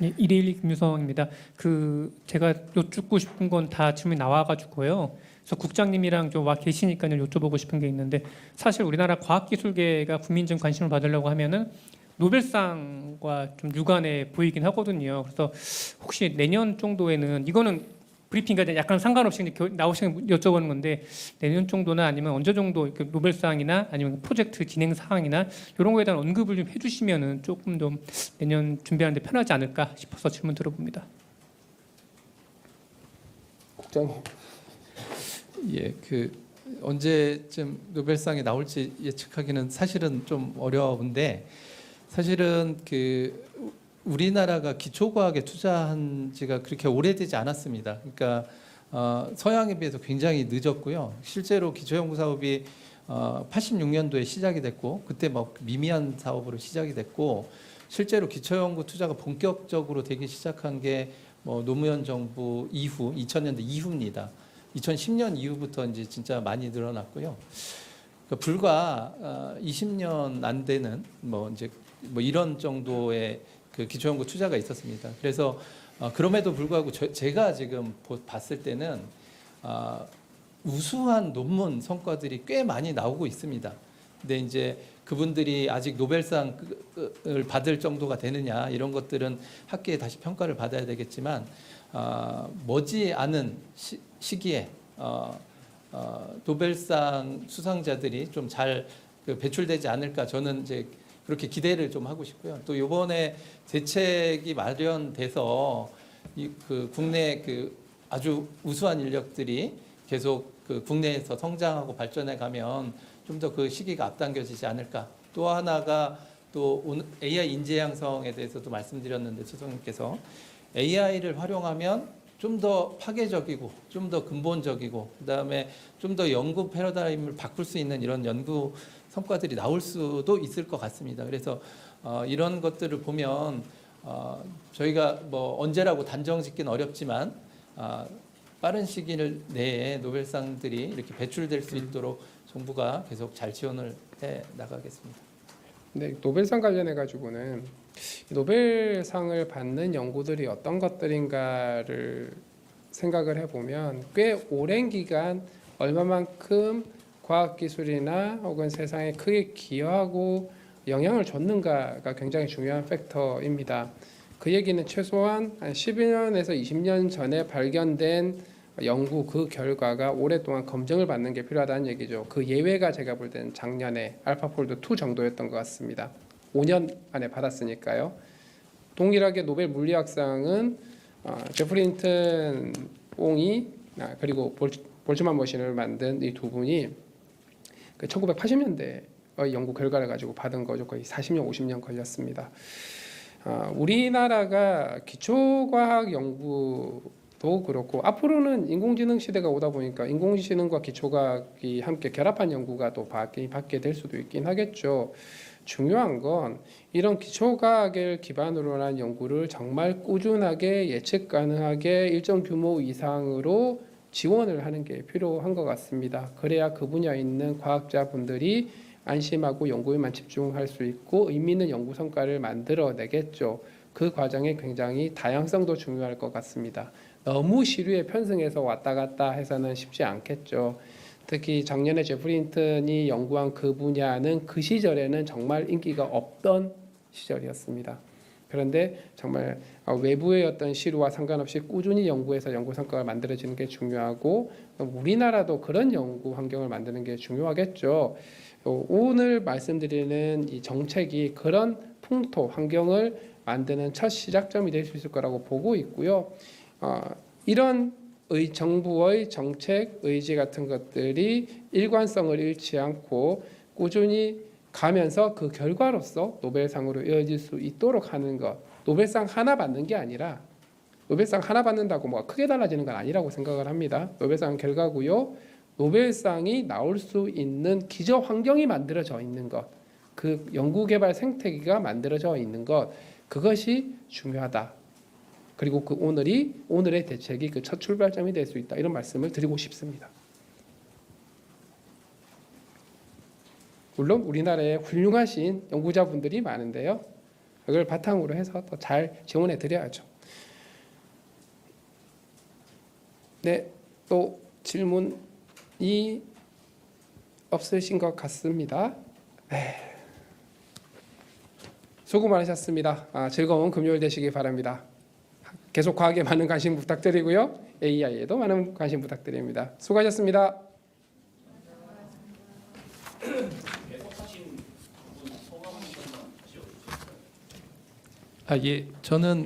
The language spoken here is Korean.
예, 112 김유성입니다. 제가 여쭙고 싶은 건 다 질문이 나와가지고요. 그래서 국장님이랑 좀 와 계시니까요 여쭤보고 싶은 게 있는데, 사실 우리나라 과학기술계가 국민적 관심을 받으려고 하면은 노벨상과 좀 유관해 보이긴 하거든요. 그래서 혹시 내년 정도에는, 이거는 브리핑과 약간 상관없이 나오시는 여쭤보는 건데, 내년 정도나 아니면 언제 정도 이렇게 노벨상이나 아니면 프로젝트 진행 사항이나 이런 거에 대한 언급을 좀 해주시면은 조금 좀 내년 준비하는데 편하지 않을까 싶어서 질문 들어봅니다. 국장님. 예, 언제쯤 노벨상이 나올지 예측하기는 사실은 좀 어려운데, 사실은 우리나라가 기초과학에 투자한 지가 그렇게 오래되지 않았습니다. 그러니까 서양에 비해서 굉장히 늦었고요. 실제로 기초연구 사업이 86년도에 시작이 됐고, 그때 뭐 미미한 사업으로 시작이 됐고, 실제로 기초연구 투자가 본격적으로 되기 시작한 게 뭐 노무현 정부 이후 2000년대 이후입니다. 2010년 이후부터 이제 진짜 많이 늘어났고요. 그러니까 불과 20년 안 되는 뭐 이런 정도의 기초연구 투자가 있었습니다. 그래서 그럼에도 불구하고 제가 지금 봤을 때는 우수한 논문 성과들이 꽤 많이 나오고 있습니다. 근데 이제 그분들이 아직 노벨상을 받을 정도가 되느냐, 이런 것들은 학계에 다시 평가를 받아야 되겠지만, 머지않은 시기에 노벨상 수상자들이 좀 잘 배출되지 않을까, 저는 이제 그렇게 기대를 좀 하고 싶고요. 또 이번에 대책이 마련돼서 국내 아주 우수한 인력들이 계속 국내에서 성장하고 발전해 가면 좀 더 그 시기가 앞당겨지지 않을까. 또 하나가 또 AI 인재 양성에 대해서도 말씀드렸는데, 소장님께서 AI를 활용하면 좀 더 파괴적이고 좀 더 근본적이고, 그다음에 좀 더 연구 패러다임을 바꿀 수 있는 이런 연구 성과들이 나올 수도 있을 것 같습니다. 그래서 이런 것들을 보면 저희가 뭐 언제라고 단정 짓기는 어렵지만, 빠른 시기 내에 노벨상들이 이렇게 배출될 수 있도록 정부가 계속 잘 지원을 해 나가겠습니다. 네, 노벨상 관련해 가지고는 노벨상을 받는 연구들이 어떤 것들인가를 생각을 해보면, 꽤 오랜 기간 얼마만큼 과학기술이나 혹은 세상에 크게 기여하고 영향을 줬는가가 굉장히 중요한 팩터입니다. 그 얘기는 최소한 한 12년에서 20년 전에 발견된 연구 그 결과가 오랫동안 검증을 받는 게 필요하다는 얘기죠. 그 예외가 제가 볼 때는 작년에 알파폴드 2 정도였던 것 같습니다. 5년 안에 받았으니까요. 동일하게 노벨 물리학상은 제프리 힌튼 옹이 그리고 볼츠만 머신을 만든 이 두 분이 1980년대의 연구 결과를 가지고 받은 거죠. 거의 40년, 50년 걸렸습니다. 우리나라가 기초과학 연구도 그렇고, 앞으로는 인공지능 시대가 오다 보니까 인공지능과 기초과학이 함께 결합한 연구가 또 받게 될 수도 있긴 하겠죠. 중요한 건 이런 기초과학을 기반으로 한 연구를 정말 꾸준하게 예측 가능하게 일정 규모 이상으로 지원을 하는 게 필요한 것 같습니다. 그래야 그 분야에 있는 과학자분들이 안심하고 연구에만 집중할 수 있고 의미 있는 연구 성과를 만들어내겠죠. 그 과정에 굉장히 다양성도 중요할 것 같습니다. 너무 시류에 편승해서 왔다 갔다 해서는 쉽지 않겠죠. 특히 작년에 제프리 힌튼이 연구한 그 분야는 그 시절에는 정말 인기가 없던 시절이었습니다. 그런데 정말 외부의 어떤 시류와 상관없이 꾸준히 연구해서 연구 성과가 만들어지는 게 중요하고, 우리나라도 그런 연구 환경을 만드는 게 중요하겠죠. 오늘 말씀드리는 이 정책이 그런 풍토 환경을 만드는 첫 시작점이 될 수 있을 거라고 보고 있고요. 이런 정부의 정책 의지 같은 것들이 일관성을 잃지 않고 꾸준히 가면서 그 결과로서 노벨상으로 이어질 수 있도록 하는 것. 노벨상 하나 받는 게 아니라, 노벨상 하나 받는다고 뭐가 크게 달라지는 건 아니라고 생각을 합니다. 노벨상 결과고요. 노벨상이 나올 수 있는 기저 환경이 만들어져 있는 것, 그 연구개발 생태계가 만들어져 있는 것, 그것이 중요하다. 그리고 오늘의 대책이 그 첫 출발점이 될 수 있다. 이런 말씀을 드리고 싶습니다. 물론 우리나라에 훌륭하신 연구자분들이 많은데요. 이걸 바탕으로 해서 또 잘 지원해 드려야죠. 네, 또 질문이 없으신 것 같습니다. 네. 수고 많으셨습니다. 즐거운 금요일 되시기 바랍니다. 계속 과학에 많은 관심 부탁드리고요. AI에도 많은 관심 부탁드립니다. 수고하셨습니다. 예, 저는